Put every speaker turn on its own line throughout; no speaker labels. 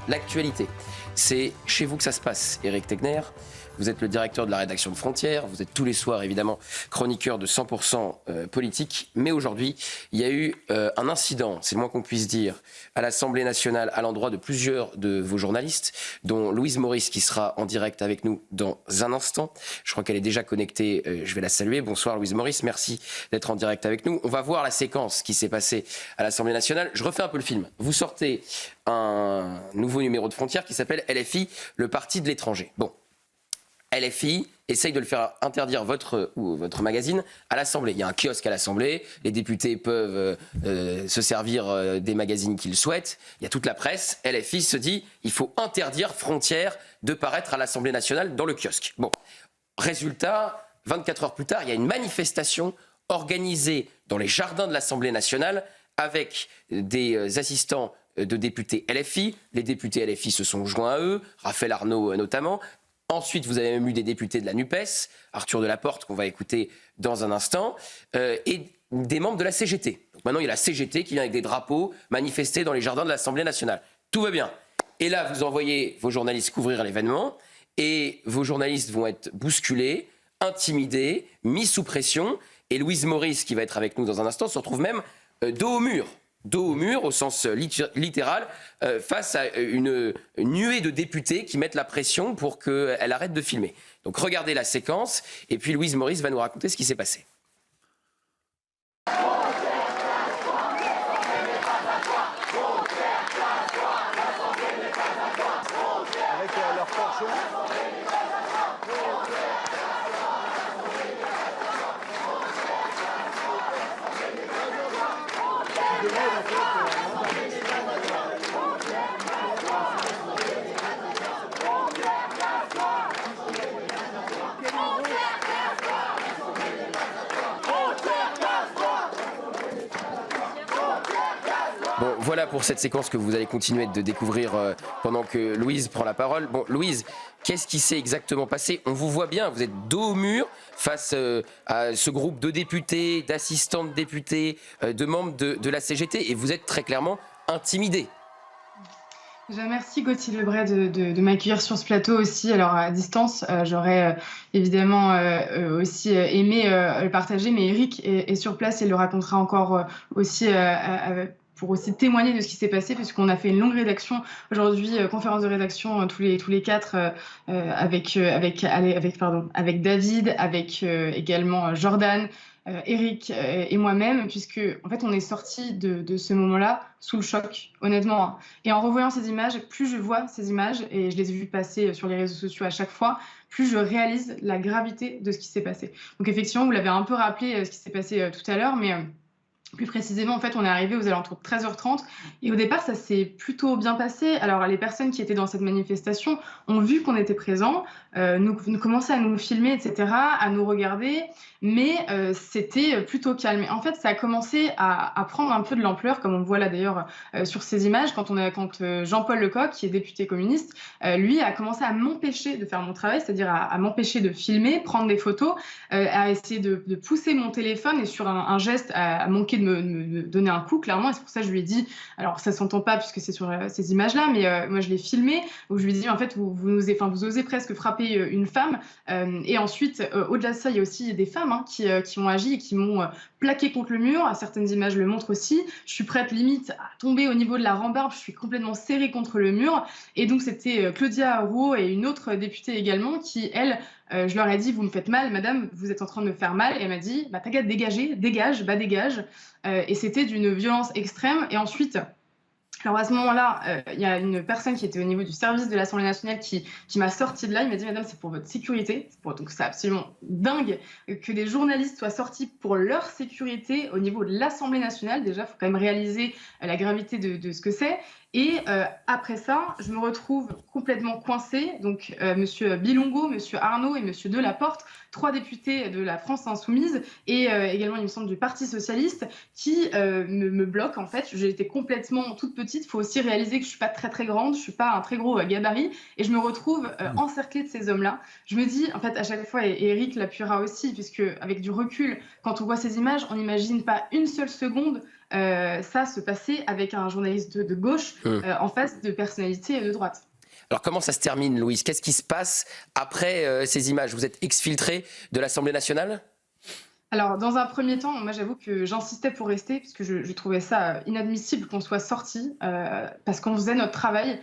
l'actualité. C'est chez vous que ça se passe, Éric Tegner. Vous êtes le directeur de la rédaction de Frontières. Vous êtes tous les soirs, évidemment, chroniqueur de 100% politique. Mais aujourd'hui, il y a eu un incident, c'est le moins qu'on puisse dire, à l'Assemblée nationale à l'endroit de plusieurs de vos journalistes, dont Louise Maurice, qui sera en direct avec nous dans un instant. Je crois qu'elle est déjà connectée. Je vais la saluer. Bonsoir, Louise Maurice. Merci d'être en direct avec nous. On va voir la séquence qui s'est passée à l'Assemblée nationale. Je refais un peu le film. Vous sortez un nouveau numéro de Frontières qui s'appelle LFI, le parti de l'étranger. Bon. LFI essaye de le faire interdire votre magazine à l'Assemblée. Il y a un kiosque à l'Assemblée, les députés peuvent se servir des magazines qu'ils souhaitent. Il y a toute la presse. LFI se dit il faut interdire Frontières de paraître à l'Assemblée nationale dans le kiosque. Bon, résultat, 24 heures plus tard, il y a une manifestation organisée dans les jardins de l'Assemblée nationale avec des assistants de députés LFI. Les députés LFI se sont joints à eux, Raphaël Arnaud notamment. Ensuite, vous avez même eu des députés de la NUPES, Arthur Delaporte, qu'on va écouter dans un instant, et des membres de la CGT. Donc maintenant, il y a la CGT qui vient avec des drapeaux manifester dans les jardins de l'Assemblée nationale. Tout va bien. Et là, vous envoyez vos journalistes couvrir l'événement, et vos journalistes vont être bousculés, intimidés, mis sous pression, et Louise Maurice, qui va être avec nous dans un instant, se retrouve même dos au mur. Dos au mur, au sens littéral, face à une nuée de députés qui mettent la pression pour qu'elle arrête de filmer. Donc regardez la séquence, et puis Louise Maurice va nous raconter ce qui s'est passé.
Avec leur torchon.
Bon, voilà pour cette séquence que vous allez continuer de découvrir pendant que Louise prend la parole. Bon, Louise, qu'est-ce qui s'est exactement passé? On vous voit bien, vous êtes dos au mur face à ce groupe de députés, d'assistants de députés, de membres de la CGT, et vous êtes très clairement intimidés.
Déjà, merci Gauthier Lebray de m'accueillir sur ce plateau aussi. Alors à distance, j'aurais évidemment aussi aimé le partager, mais Éric est sur place et le racontera encore aussi pour aussi témoigner de ce qui s'est passé, puisqu'on a fait une longue rédaction aujourd'hui, conférence de rédaction tous les quatre avec David, avec également Jordan, Éric et moi-même, puisque en fait on est sortis de ce moment-là sous le choc, honnêtement. Hein. Et en revoyant ces images, plus je vois ces images, et je les ai vues passer sur les réseaux sociaux à chaque fois, plus je réalise la gravité de ce qui s'est passé. Donc effectivement, vous l'avez un peu rappelé ce qui s'est passé tout à l'heure, mais plus précisément, en fait, on est arrivé aux alentours de 13h30 et au départ, ça s'est plutôt bien passé. Alors, les personnes qui étaient dans cette manifestation ont vu qu'on était présents, nous commençaient à nous filmer, etc., à nous regarder, mais c'était plutôt calme. Et en fait, ça a commencé à prendre un peu de l'ampleur, comme on voit là d'ailleurs sur ces images, quand Jean-Paul Lecoq, qui est député communiste, lui a commencé à m'empêcher de faire mon travail, c'est-à-dire à m'empêcher de filmer, prendre des photos, à essayer de pousser mon téléphone et sur un geste à manquer de me donner un coup, clairement, et c'est pour ça que je lui ai dit, alors ça s'entend pas puisque c'est sur ces images-là, mais moi je l'ai filmé, où je lui ai dit, en fait, vous osez presque frapper une femme, et ensuite, au-delà de ça, il y a aussi des femmes qui ont agi et qui m'ont plaqué contre le mur, certaines images le montrent aussi, je suis prête limite à tomber au niveau de la rambarde, je suis complètement serrée contre le mur, et donc c'était Claudia Rouault et une autre députée également qui, elle, je leur ai dit, vous me faites mal, madame, vous êtes en train de me faire mal. Et elle m'a dit, bah, t'as qu'à dégager, dégage, bah dégage. Et c'était d'une violence extrême. Et ensuite, alors à ce moment-là, il y a une personne qui était au niveau du service de l'Assemblée nationale qui m'a sorti de là. Il m'a dit, madame, c'est pour votre sécurité. Donc c'est absolument dingue que des journalistes soient sortis pour leur sécurité au niveau de l'Assemblée nationale. Déjà, il faut quand même réaliser la gravité de ce que c'est. Et après ça, je me retrouve complètement coincée. Donc, Monsieur Bilongo, Monsieur Arnaud et Monsieur Delaporte, 3 députés de la France Insoumise et également, il me semble, du Parti Socialiste, qui me bloquent. En fait, j'étais complètement toute petite. Il faut aussi réaliser que je suis pas très très grande, je suis pas un très gros gabarit, et je me retrouve encerclée de ces hommes-là. Je me dis, en fait, à chaque fois, et Éric l'appuiera aussi, puisque avec du recul, quand on voit ces images, on n'imagine pas une seule seconde ça se passait avec un journaliste de gauche en face de personnalités de droite.
Alors comment ça se termine, Louise? Qu'est-ce qui se passe après ces images? Vous êtes exfiltrée de l'Assemblée nationale?
Alors, dans un premier temps, moi, j'avoue que j'insistais pour rester, parce que je trouvais ça inadmissible qu'on soit sorti, parce qu'on faisait notre travail.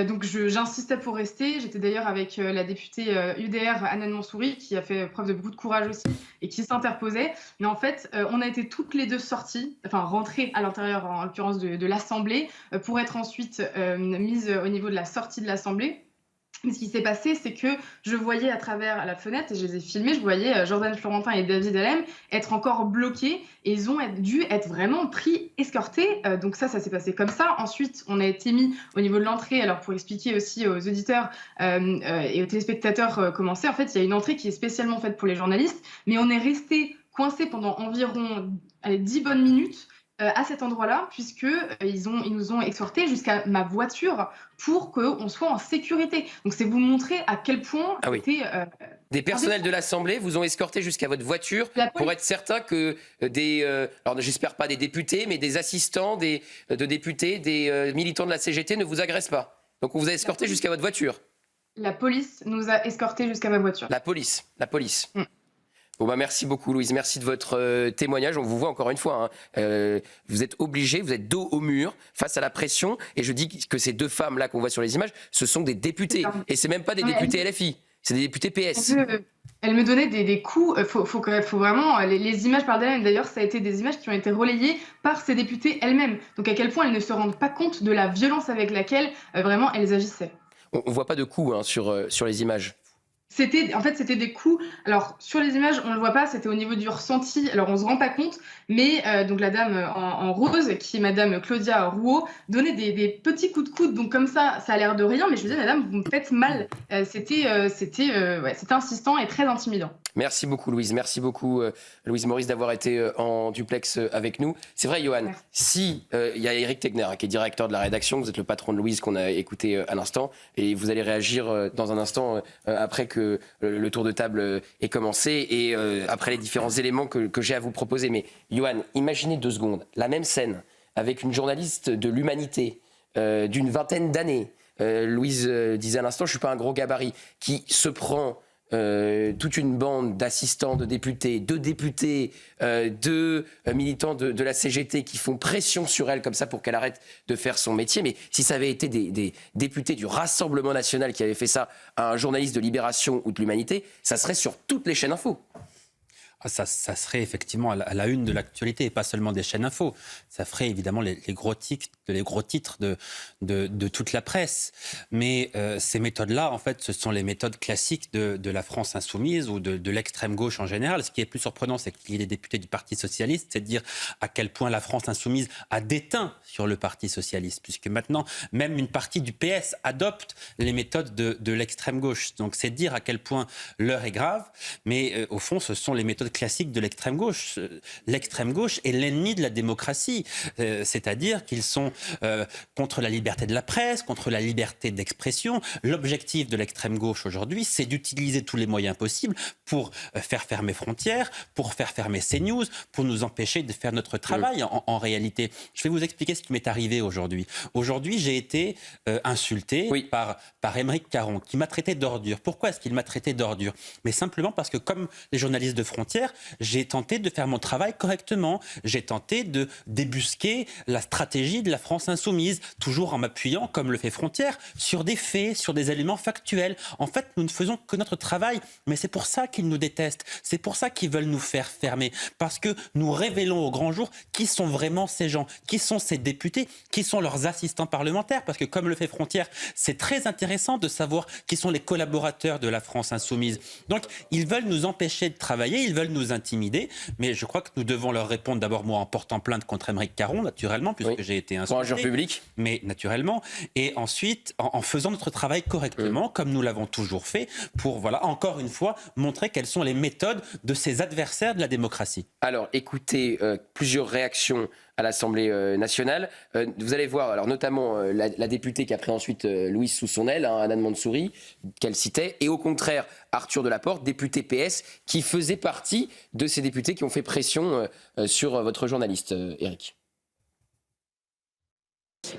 Donc, j'insistais pour rester. J'étais d'ailleurs avec la députée UDR, Hanan Mansouri, qui a fait preuve de beaucoup de courage aussi, et qui s'interposait. Mais en fait, on a été toutes les deux sorties, enfin rentrées à l'intérieur, en l'occurrence, de l'Assemblée, pour être ensuite mises au niveau de la sortie de l'Assemblée. Mais ce qui s'est passé, c'est que je voyais à travers la fenêtre, et je les ai filmés, je voyais Jordan Florentin et David Halem être encore bloqués, et ils ont dû être vraiment pris, escortés. Donc ça s'est passé comme ça. Ensuite, on a été mis au niveau de l'entrée. Alors pour expliquer aussi aux auditeurs et aux téléspectateurs comment c'est, en fait, il y a une entrée qui est spécialement faite pour les journalistes, mais on est resté coincé pendant environ 10 bonnes minutes à cet endroit-là, puisqu'ils nous ont exhortés jusqu'à ma voiture pour qu'on soit en sécurité. Donc c'est vous montrer à quel point c'était...
Des personnels de l'Assemblée vous ont escorté jusqu'à votre voiture pour être certain que alors j'espère pas des députés, mais des assistants de députés, des militants de la CGT ne vous agressent pas. Donc on vous a escorté jusqu'à votre voiture.
La police nous a escortés jusqu'à ma voiture.
La police. Bon bah merci beaucoup Louise, merci de votre témoignage. On vous voit encore une fois, vous êtes obligés, vous êtes dos au mur face à la pression. Et je dis que ces deux femmes là qu'on voit sur les images, ce sont des députés. Et c'est même pas des députés LFI, c'est des députés PS.
Elle me donnait des coups. Faut vraiment. Les images parlent d'elle-même. D'ailleurs, ça a été des images qui ont été relayées par ces députés elles-mêmes. Donc à quel point elles ne se rendent pas compte de la violence avec laquelle vraiment elles agissaient.
On voit pas de coups sur les images.
C'était des coups. Alors, sur les images, on ne le voit pas, c'était au niveau du ressenti. Alors, on ne se rend pas compte, mais donc la dame en rose, qui est madame Claudia Rouault, donnait des petits coups de coude. Donc, comme ça a l'air de rien, mais je me disais, madame, vous me faites mal. C'était insistant et très intimidant.
Merci beaucoup, Louise. Merci beaucoup, Louise Maurice, d'avoir été en duplex avec nous. C'est vrai, Johan, si il y a Éric Tegner, qui est directeur de la rédaction, vous êtes le patron de Louise qu'on a écouté à l'instant, et vous allez réagir dans un instant après que le tour de table ait commencé et après les différents éléments que j'ai à vous proposer. Mais Johan, imaginez 2 secondes la même scène avec une journaliste de l'Humanité d'une vingtaine d'années. Louise disait à l'instant, je ne suis pas un gros gabarit, qui se prend toute une bande d'assistants de députés, de députés, de militants de la CGT qui font pression sur elle comme ça pour qu'elle arrête de faire son métier. Mais si ça avait été des députés du Rassemblement national qui avaient fait ça à un journaliste de Libération ou de l'Humanité, ça serait sur toutes les chaînes info.
Ça serait effectivement à la une de l'actualité et pas seulement des chaînes info. Ça ferait évidemment les gros titres de toute la presse. Mais ces méthodes-là, en fait, ce sont les méthodes classiques de la France insoumise ou de l'extrême gauche en général. Ce qui est plus surprenant, c'est qu'il y ait des députés du Parti socialiste, c'est de dire à quel point la France insoumise a déteint sur le Parti socialiste, puisque maintenant, même une partie du PS adopte les méthodes de l'extrême gauche. Donc c'est dire à quel point l'heure est grave, mais au fond, ce sont les méthodes classique de l'extrême gauche. L'extrême gauche est l'ennemi de la démocratie, c'est-à-dire qu'ils sont contre la liberté de la presse, contre la liberté d'expression. L'objectif de l'extrême gauche aujourd'hui, c'est d'utiliser tous les moyens possibles pour faire fermer frontières, pour faire fermer CNews, pour nous empêcher de faire notre travail. En réalité, je vais vous expliquer ce qui m'est arrivé aujourd'hui. Aujourd'hui, j'ai été insulté par Aymeric Caron, qui m'a traité d'ordure. Pourquoi est-ce qu'il m'a traité d'ordure? Mais simplement parce que, comme les journalistes de Frontières, j'ai tenté de faire mon travail correctement. J'ai tenté de débusquer la stratégie de la France insoumise, toujours en m'appuyant, comme le fait Frontières, sur des faits, sur des éléments factuels. En fait, nous ne faisons que notre travail, mais c'est pour ça qu'ils nous détestent. C'est pour ça qu'ils veulent nous faire fermer. Parce que nous révélons au grand jour qui sont vraiment ces gens, qui sont ces députés, qui sont leurs assistants parlementaires. Parce que, comme le fait Frontières, c'est très intéressant de savoir qui sont les collaborateurs de la France insoumise. Donc, ils veulent nous empêcher de travailler, ils veulent nous intimider, mais je crois que nous devons leur répondre d'abord, moi, en portant plainte contre Aymeric Caron, naturellement, puisque j'ai été insulté. Pour
injure publique.
Mais naturellement, et ensuite, en faisant notre travail correctement, comme nous l'avons toujours fait, pour, voilà, encore une fois, montrer quelles sont les méthodes de ces adversaires de la démocratie.
Alors, écoutez plusieurs réactions à l'Assemblée nationale. Vous allez voir, alors notamment la députée qui a pris ensuite Louise sous son aile, Hanan Mansouri, qu'elle citait, et au contraire Arthur Delaporte, député PS, qui faisait partie de ces députés qui ont fait pression sur votre journaliste, Éric.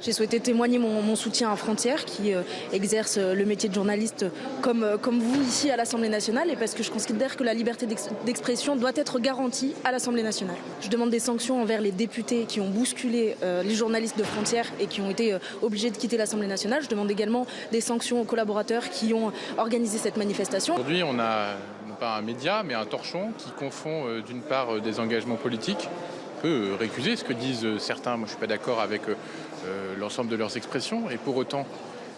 J'ai souhaité témoigner mon soutien à Frontières, qui exerce le métier de journaliste comme vous ici à l'Assemblée nationale, et parce que je considère que la liberté d'expression doit être garantie à l'Assemblée nationale. Je demande des sanctions envers les députés qui ont bousculé les journalistes de Frontières et qui ont été obligés de quitter l'Assemblée nationale. Je demande également des sanctions aux collaborateurs qui ont organisé cette manifestation.
Aujourd'hui, on a non pas un média, mais un torchon qui confond d'une part des engagements politiques. On peut récuser ce que disent certains. Moi, je ne suis pas d'accord avec l'ensemble de leurs expressions. Et pour autant,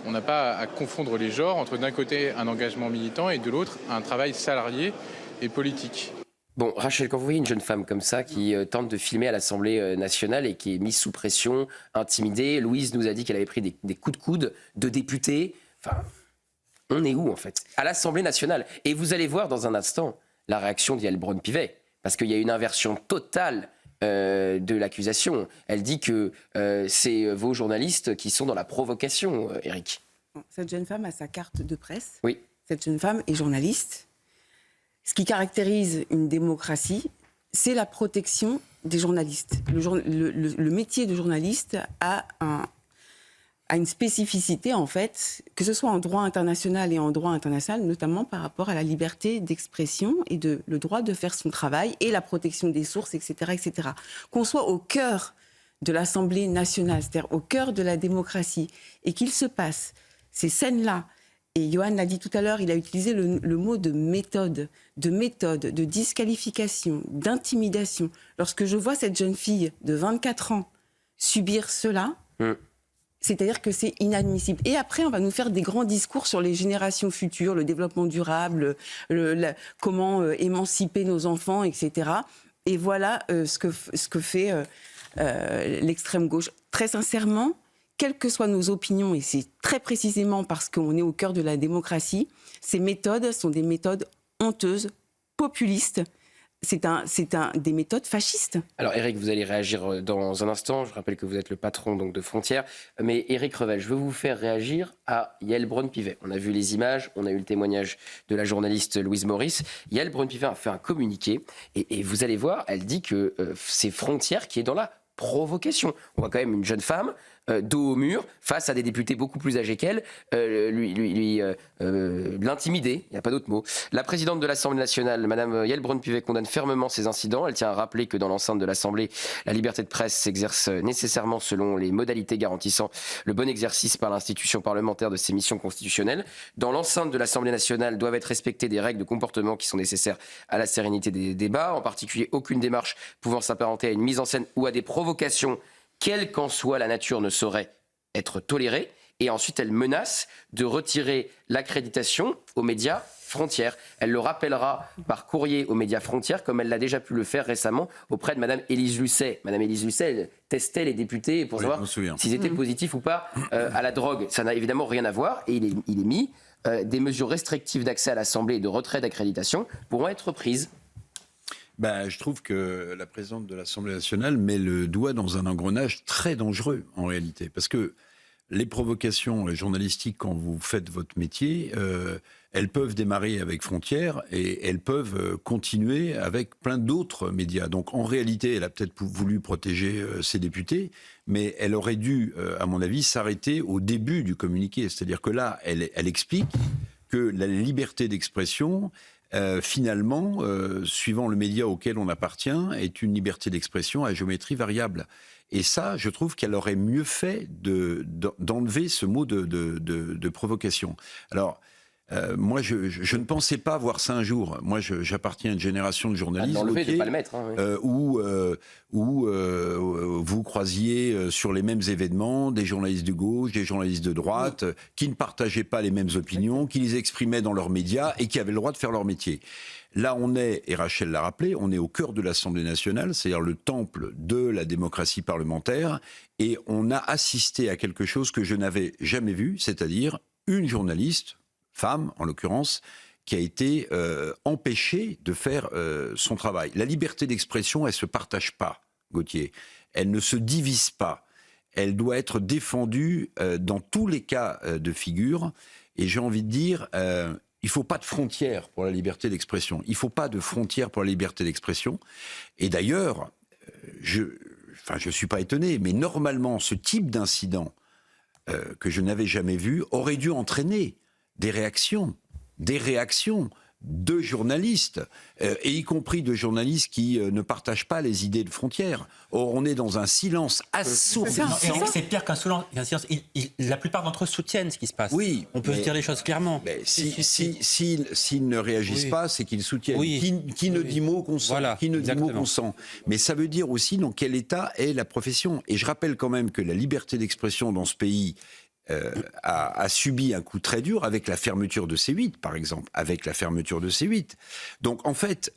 on n'a pas à confondre les genres entre d'un côté un engagement militant et de l'autre un travail salarié et politique.
Bon, Rachel, quand vous voyez une jeune femme comme ça qui tente de filmer à l'Assemblée nationale et qui est mise sous pression, intimidée, Louise nous a dit qu'elle avait pris des coups de coude de députés. Enfin, on est où en fait? À l'Assemblée nationale. Et vous allez voir dans un instant la réaction d'Yael Braun-Pivet, parce qu'il y a une inversion totale de l'accusation. Elle dit que c'est vos journalistes qui sont dans la provocation, Éric.
Cette jeune femme a sa carte de presse.
Oui.
Cette jeune femme est journaliste. Ce qui caractérise une démocratie, c'est la protection des journalistes. Le métier de journaliste a une spécificité, en fait, que ce soit en droit international et en droit international, notamment par rapport à la liberté d'expression et le droit de faire son travail et la protection des sources, etc., etc. Qu'on soit au cœur de l'Assemblée nationale, c'est-à-dire au cœur de la démocratie, et qu'il se passe ces scènes-là, et Yohann l'a dit tout à l'heure, il a utilisé le mot de méthode, de disqualification, d'intimidation. Lorsque je vois cette jeune fille de 24 ans subir cela, c'est-à-dire que c'est inadmissible. Et après, on va nous faire des grands discours sur les générations futures, le développement durable, comment émanciper nos enfants, etc. Et voilà ce que fait l'extrême gauche. Très sincèrement, quelles que soient nos opinions, et c'est très précisément parce qu'on est au cœur de la démocratie, ces méthodes sont des méthodes honteuses, populistes. C'est des méthodes fascistes.
Alors Éric, vous allez réagir dans un instant. Je rappelle que vous êtes le patron donc, de Frontières. Mais Éric Revel, je veux vous faire réagir à Yael Braun-Pivet. On a vu les images, on a eu le témoignage de la journaliste Louise Maurice. Yael Braun-Pivet a fait un communiqué et vous allez voir, elle dit que c'est Frontières qui est dans la provocation. On voit quand même une jeune femme dos au mur, face à des députés beaucoup plus âgés qu'elle, l'intimider, il n'y a pas d'autre mot. La présidente de l'Assemblée nationale, Madame Yael Braun-Pivet, condamne fermement ces incidents. Elle tient à rappeler que dans l'enceinte de l'Assemblée, la liberté de presse s'exerce nécessairement selon les modalités garantissant le bon exercice par l'institution parlementaire de ses missions constitutionnelles. Dans l'enceinte de l'Assemblée nationale doivent être respectées des règles de comportement qui sont nécessaires à la sérénité des débats, en particulier aucune démarche pouvant s'apparenter à une mise en scène ou à des provocations, quelle qu'en soit la nature, ne saurait être tolérée. Et ensuite, elle menace de retirer l'accréditation aux médias Frontières. Elle le rappellera par courrier aux médias Frontières, comme elle l'a déjà pu le faire récemment auprès de Madame Élise Lucet. Madame Élise Lucet, elle testait les députés pour savoir s'ils étaient positifs ou pas à la drogue. Ça n'a évidemment rien à voir. Et il est mis des mesures restrictives d'accès à l'Assemblée et de retrait d'accréditation pourront être prises.
Je trouve que la présidente de l'Assemblée nationale met le doigt dans un engrenage très dangereux, en réalité. Parce que les provocations journalistiques, quand vous faites votre métier, elles peuvent démarrer avec Frontières et elles peuvent continuer avec plein d'autres médias. Donc, en réalité, elle a peut-être voulu protéger ses députés, mais elle aurait dû, à mon avis, s'arrêter au début du communiqué. C'est-à-dire que là, elle explique que la liberté d'expression... finalement, suivant le média auquel on appartient, est une liberté d'expression à géométrie variable. Et ça, je trouve qu'elle aurait mieux fait d'enlever ce mot de provocation. Alors, moi, je ne pensais pas voir ça un jour. Moi, j'appartiens à une génération de journalistes
de pas le mettre,
où vous croisiez sur les mêmes événements des journalistes de gauche, des journalistes de droite, qui ne partageaient pas les mêmes opinions, qui les exprimaient dans leurs médias et qui avaient le droit de faire leur métier. Là, on est, et Rachel l'a rappelé, on est au cœur de l'Assemblée nationale, c'est-à-dire le temple de la démocratie parlementaire, et on a assisté à quelque chose que je n'avais jamais vu, c'est-à-dire une journaliste, femme en l'occurrence, qui a été empêchée de faire son travail. La liberté d'expression, elle ne se partage pas, Gauthier. Elle ne se divise pas. Elle doit être défendue dans tous les cas de figure. Et j'ai envie de dire, il ne faut pas de frontières pour la liberté d'expression. Il ne faut pas de frontières pour la liberté d'expression. Et d'ailleurs, je suis pas étonné, mais normalement, ce type d'incident que je n'avais jamais vu aurait dû entraîner des réactions de journalistes, et y compris de journalistes qui ne partagent pas les idées de Frontières. Or, on est dans un silence assourdissant.
Éric, c'est pire qu'un silence. La plupart d'entre eux soutiennent ce qui se passe.
Oui,
on peut se dire les choses clairement.
Mais s'ils ne réagissent pas, c'est qu'ils soutiennent. Qui ne dit mot consent.
Voilà,
qui ne dit mot
exactement.
consent. Mais ça veut dire aussi dans quel état est la profession. Et je rappelle quand même que la liberté d'expression dans ce pays a subi un coup très dur avec la fermeture de C8, par exemple, avec la fermeture de C8. Donc, en fait,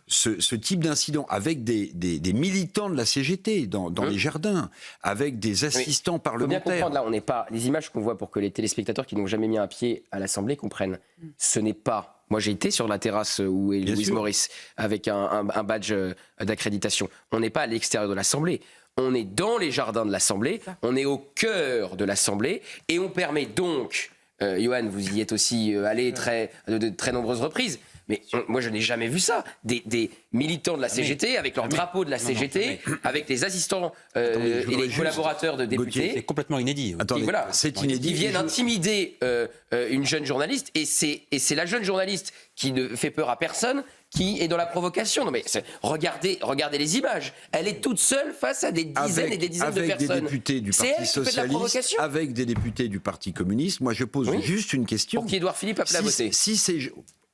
ce type d'incident avec des militants de la CGT dans les jardins, avec des assistants
Il faut bien
parlementaires.
comprendre, là, on n'est pas... Les images qu'on voit pour que les téléspectateurs qui n'ont jamais mis un pied à l'Assemblée comprennent, ce n'est pas... Moi, j'ai été sur la terrasse où est Louise Maurice avec un badge d'accréditation. On n'est pas à l'extérieur de l'Assemblée. On est dans les jardins de l'Assemblée, on est au cœur de l'Assemblée, et on permet donc, Johan, vous y êtes aussi allé de très nombreuses reprises, mais moi je n'ai jamais vu ça, des militants de la CGT avec leur drapeau de la CGT, avec les assistants et les collaborateurs de députés.
C'est complètement inédit.
Attendez,
Voilà.
c'est inédit.
Ils viennent intimider une jeune journaliste, et c'est la jeune journaliste qui ne fait peur à personne, qui est dans la provocation. Non mais regardez les images. Elle est toute seule face à des dizaines et des dizaines de personnes.
Avec des députés du Parti Socialiste, avec des députés du Parti Communiste. Moi, je pose juste une question.
Pour qui Édouard Philippe appelle à voter.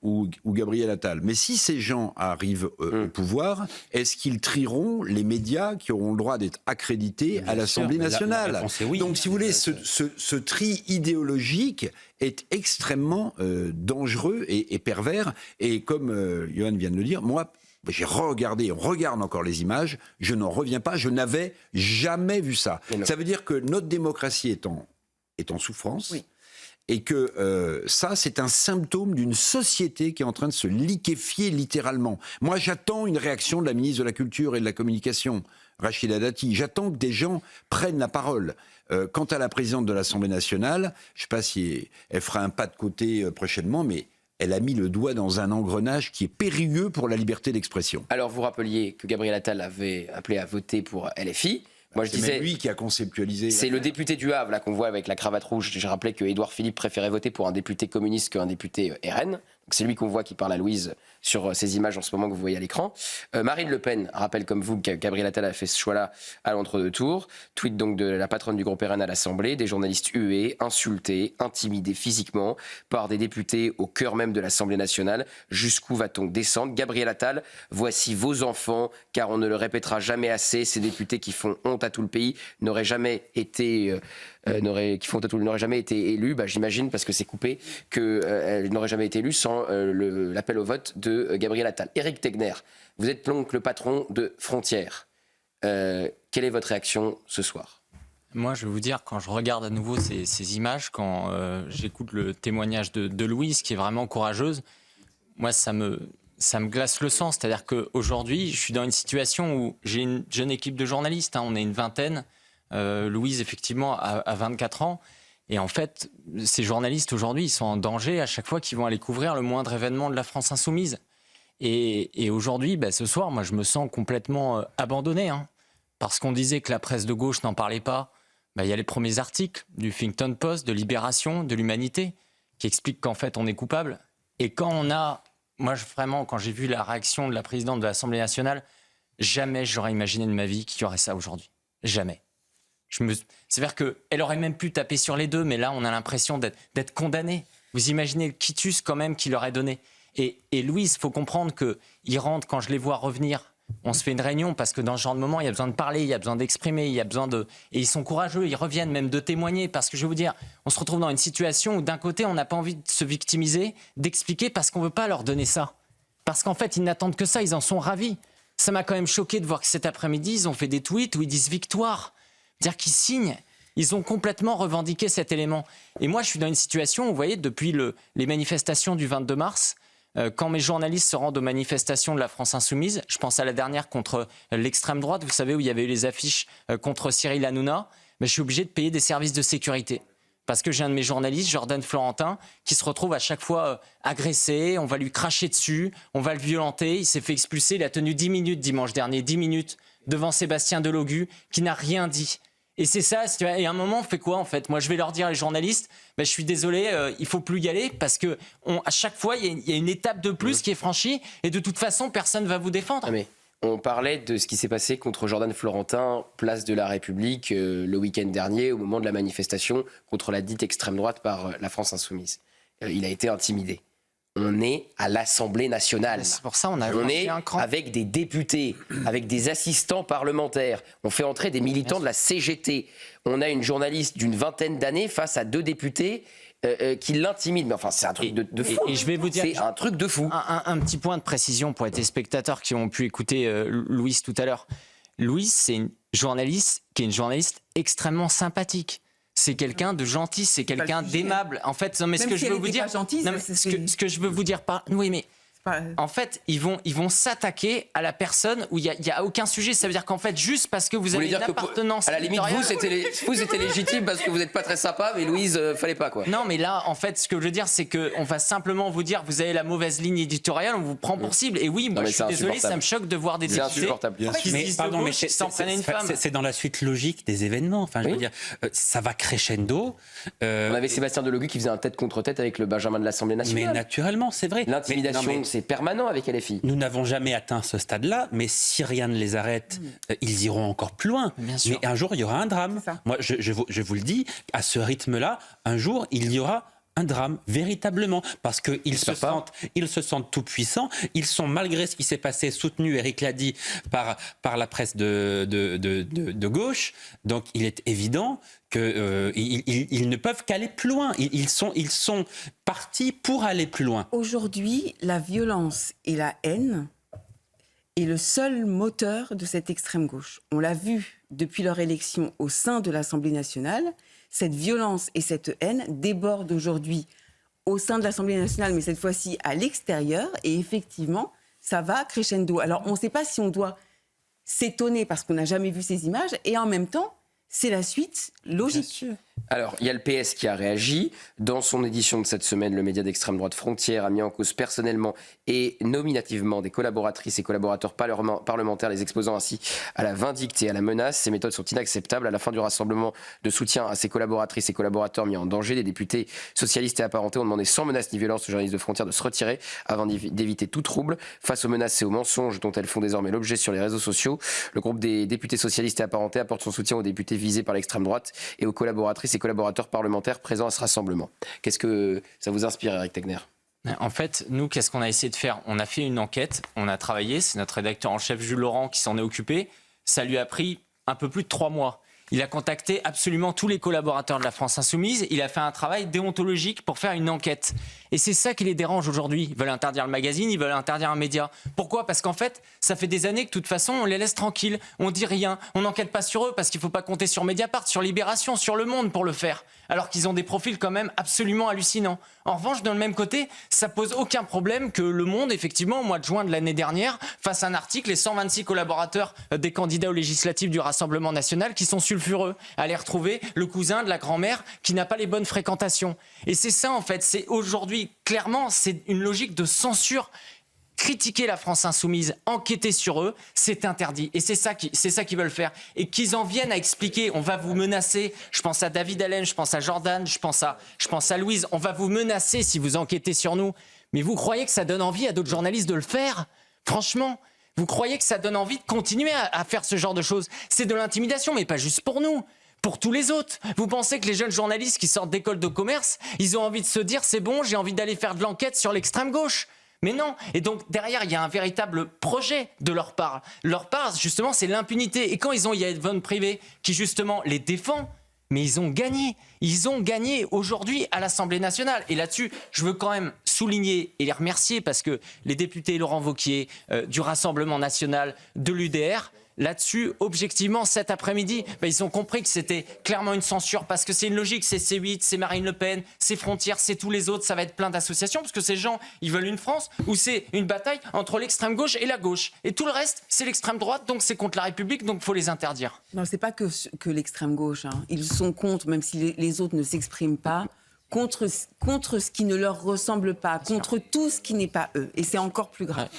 Ou Gabriel Attal. Mais si ces gens arrivent au pouvoir, est-ce qu'ils trieront les médias qui auront le droit d'être accrédités à l'Assemblée nationale?
La réponse est oui.
Donc, si vous voulez, ce tri idéologique est extrêmement dangereux et pervers. Et comme Johan vient de le dire, moi, j'ai regardé, on regarde encore les images, je n'en reviens pas, je n'avais jamais vu ça. Ça veut dire que notre démocratie est en souffrance. Oui. Et que ça, c'est un symptôme d'une société qui est en train de se liquéfier littéralement. Moi, j'attends une réaction de la ministre de la Culture et de la Communication, Rachida Dati. J'attends que des gens prennent la parole. Quant à la présidente de l'Assemblée nationale, je ne sais pas si elle fera un pas de côté prochainement, mais elle a mis le doigt dans un engrenage qui est périlleux pour la liberté d'expression.
Alors, vous rappeliez que Gabriel Attal avait appelé à voter pour LFI. Moi, je disais,
lui qui a conceptualisé.
C'est le député du Havre là qu'on voit avec la cravate rouge. Je rappelais que Édouard Philippe préférait voter pour un député communiste qu'un député RN. Donc c'est lui qu'on voit qui parle à Louise sur ces images en ce moment que vous voyez à l'écran. Marine Le Pen rappelle comme vous que Gabriel Attal a fait ce choix-là à l'entre-deux tours. Tweet donc de la patronne du groupe RN à l'Assemblée, des journalistes hués, insultés, intimidés physiquement par des députés au cœur même de l'Assemblée nationale. Jusqu'où va-t-on descendre? Gabriel Attal, voici vos enfants, car on ne le répétera jamais assez. Ces députés qui font honte à tout le pays n'auraient jamais été n'aurait jamais été élu, j'imagine, parce que c'est coupé, qu'elle n'aurait jamais été élue sans l'appel au vote de Gabriel Attal. Éric Tegner, vous êtes donc le patron de Frontières. Quelle est votre réaction ce soir?
Moi, je vais vous dire, quand je regarde à nouveau ces images, quand j'écoute le témoignage de Louise, qui est vraiment courageuse, moi, ça me glace le sang. C'est-à-dire qu'aujourd'hui, je suis dans une situation où j'ai une jeune équipe de journalistes, on est une vingtaine. Louise, effectivement, a 24 ans. Et en fait, ces journalistes, aujourd'hui, ils sont en danger à chaque fois qu'ils vont aller couvrir le moindre événement de la France insoumise. Et aujourd'hui, ce soir, moi, je me sens complètement abandonné. Parce qu'on disait que la presse de gauche n'en parlait pas. Il y a les premiers articles du Huffington Post, de Libération, de l'Humanité, qui expliquent qu'en fait, on est coupable. Et quand on a... Moi, vraiment, quand j'ai vu la réaction de la présidente de l'Assemblée nationale, jamais j'aurais imaginé de ma vie qu'il y aurait ça aujourd'hui. Jamais. C'est-à-dire qu'elle aurait même pu taper sur les deux, mais là, on a l'impression d'être condamné. Vous imaginez le quitus quand même qu'il aurait donné. Et Louise, il faut comprendre qu'il rentre, quand je les vois revenir, on se fait une réunion, parce que dans ce genre de moment, il y a besoin de parler, il y a besoin d'exprimer, il y a besoin de... Et ils sont courageux, ils reviennent même de témoigner, parce que je vais vous dire, on se retrouve dans une situation où d'un côté, on n'a pas envie de se victimiser, d'expliquer, parce qu'on ne veut pas leur donner ça. Parce qu'en fait, ils n'attendent que ça, ils en sont ravis. Ça m'a quand même choqué de voir que cet après-midi, ils ont fait des tweets où ils disent victoire. C'est-à-dire qu'ils signent, ils ont complètement revendiqué cet élément. Et moi, je suis dans une situation où, vous voyez, depuis les manifestations du 22 mars, quand mes journalistes se rendent aux manifestations de la France insoumise, je pense à la dernière contre l'extrême droite, vous savez, où il y avait eu les affiches contre Cyril Hanouna, je suis obligé de payer des services de sécurité. Parce que j'ai un de mes journalistes, Jordan Florentin, qui se retrouve à chaque fois agressé, on va lui cracher dessus, on va le violenter. Il s'est fait expulser, il a tenu 10 minutes dimanche dernier, 10 minutes devant Sébastien Delogu, qui n'a rien dit. Et c'est ça, et à un moment, on fait quoi en fait ? Moi, je vais leur dire, les journalistes, je suis désolé, il faut plus y aller, parce que à chaque fois, il y a une étape de plus qui est franchie, et de toute façon, personne ne va vous défendre.
Mais on parlait de ce qui s'est passé contre Jordan Florentin, place de la République, le week-end dernier, au moment de la manifestation contre la dite extrême droite par la France Insoumise. Il a été intimidé. On est à l'Assemblée nationale.
C'est pour ça on
est avec des députés, avec des assistants parlementaires. On fait entrer des militants de la CGT. On a une journaliste d'une 20aine d'années face à 2 députés qui l'intimident. Mais enfin, c'est un truc de fou.
Et je vais vous dire,
c'est un truc de fou.
Un petit point de précision pour les téléspectateurs qui ont pu écouter Louise tout à l'heure. Louise, c'est une journaliste qui est une journaliste extrêmement sympathique. C'est quelqu'un de gentil, c'est quelqu'un d'aimable. En fait, non, mais ce que je veux vous dire, ce que je veux vous dire par, oui, mais en fait, ils vont s'attaquer à la personne où il y a aucun sujet. Ça veut dire qu'en fait, juste parce que vous avez une appartenance,
à la limite, vous c'était légitime parce que vous n'êtes pas très sympa, mais Louise, fallait pas quoi.
Non, mais là, en fait, ce que je veux dire, c'est que on va simplement vous dire, vous avez la mauvaise ligne éditoriale, on vous prend pour cible. Et oui, moi, je suis désolé, ça me choque de voir des députés qui s'en prennent à une femme.
C'est dans la suite logique des événements. Enfin, je veux dire, ça va crescendo.
On avait Sébastien Delogu qui faisait un tête contre tête avec le Benjamin de l'Assemblée nationale.
Mais naturellement, c'est vrai.
L'intimidation, c'est permanent avec LFI.
Nous n'avons jamais atteint ce stade-là, mais si rien ne les arrête, ils iront encore plus loin.
Bien sûr.
Mais un jour, il y aura un drame. Moi, je vous le dis, à ce rythme-là, un jour, il y aura un drame, véritablement, parce qu'ils se sentent tout puissants. Ils sont, malgré ce qui s'est passé, soutenus, Eric l'a dit, par la presse de gauche. Donc, il est évident qu'ils ne peuvent qu'aller plus loin. Ils sont partis pour aller plus loin.
Aujourd'hui, la violence et la haine est le seul moteur de cette extrême gauche. On l'a vu depuis leur élection au sein de l'Assemblée nationale. Cette violence et cette haine débordent aujourd'hui au sein de l'Assemblée nationale, mais cette fois-ci à l'extérieur. Et effectivement, ça va crescendo. Alors, on ne sait pas si on doit s'étonner parce qu'on n'a jamais vu ces images. Et en même temps, c'est la suite logique.
Alors, il y a le PS qui a réagi. Dans son édition de cette semaine, le média d'extrême droite Frontières a mis en cause personnellement et nominativement des collaboratrices et collaborateurs parlementaires, les exposant ainsi à la vindicte et à la menace. Ces méthodes sont inacceptables. À la fin du rassemblement de soutien à ces collaboratrices et collaborateurs mis en danger, les députés socialistes et apparentés ont demandé sans menace ni violence aux journalistes de Frontières de se retirer avant d'éviter tout trouble. Face aux menaces et aux mensonges dont elles font désormais l'objet sur les réseaux sociaux, le groupe des députés socialistes et apparentés apporte son soutien aux députés visés par l'extrême droite et aux collaboratrices et collaborateurs parlementaires présents à ce rassemblement. Qu'est-ce que ça vous inspire, Eric Tegner ?
En fait, nous, qu'est-ce qu'on a essayé de faire ? On a fait une enquête, on a travaillé, c'est notre rédacteur en chef Jules Laurent qui s'en est occupé. Ça lui a pris un peu plus de 3 mois. Il a contacté absolument tous les collaborateurs de la France Insoumise. Il a fait un travail déontologique pour faire une enquête. Et c'est ça qui les dérange aujourd'hui. Ils veulent interdire le magazine, ils veulent interdire un média. Pourquoi ? Parce qu'en fait, ça fait des années que de toute façon, on les laisse tranquilles. On dit rien. On n'enquête pas sur eux parce qu'il ne faut pas compter sur Mediapart, sur Libération, sur Le Monde pour le faire. Alors qu'ils ont des profils quand même absolument hallucinants. En revanche, d'un même côté, ça pose aucun problème que Le Monde, effectivement, au mois de juin de l'année dernière, fasse un article, les 126 collaborateurs des candidats aux législatives du Rassemblement national qui sont sulfureux. Aller retrouver le cousin de la grand-mère qui n'a pas les bonnes fréquentations. Et c'est ça, en fait. C'est aujourd'hui, clairement, c'est une logique de censure. Critiquer la France Insoumise, enquêter sur eux, c'est interdit. Et c'est ça qu'ils veulent faire. Et qu'ils en viennent à expliquer, on va vous menacer. Je pense à David Allen, je pense à Jordan, je pense à Louise. On va vous menacer si vous enquêtez sur nous. Mais vous croyez que ça donne envie à d'autres journalistes de le faire ? Franchement, vous croyez que ça donne envie de continuer à faire ce genre de choses ? C'est de l'intimidation, mais pas juste pour nous. Pour tous les autres. Vous pensez que les jeunes journalistes qui sortent d'école de commerce, ils ont envie de se dire, c'est bon, j'ai envie d'aller faire de l'enquête sur l'extrême gauche ? Mais non. Et donc, derrière, il y a un véritable projet de leur part. Leur part, justement, c'est l'impunité. Et quand il y a Yvonne Privé qui, justement, les défend, mais ils ont gagné. Ils ont gagné aujourd'hui à l'Assemblée nationale. Et là-dessus, je veux quand même souligner et les remercier parce que les députés Laurent Wauquiez du Rassemblement national, de l'UDR, là-dessus, objectivement, cet après-midi, ils ont compris que c'était clairement une censure parce que c'est une logique, c'est C8, c'est Marine Le Pen, c'est Frontières, c'est tous les autres, ça va être plein d'associations parce que ces gens, ils veulent une France où c'est une bataille entre l'extrême gauche et la gauche. Et tout le reste, c'est l'extrême droite, donc c'est contre la République, donc il faut les interdire.
Non, c'est pas que l'extrême gauche. Hein. Ils sont contre, même si les autres ne s'expriment pas, contre ce qui ne leur ressemble pas, contre tout ce qui n'est pas eux. Et c'est encore plus grave.
Ouais.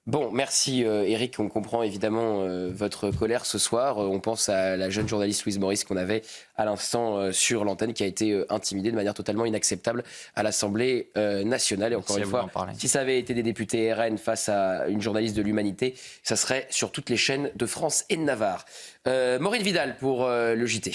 Bon, merci Éric, on comprend évidemment votre colère ce soir. On pense à la jeune journaliste Louise Maurice qu'on avait à l'instant sur l'antenne qui a été intimidée de manière totalement inacceptable à l'Assemblée nationale. Et encore une fois, si ça avait été des députés RN face à une journaliste de l'Humanité, ça serait sur toutes les chaînes de France et de Navarre. Maureen Vidal pour le JT.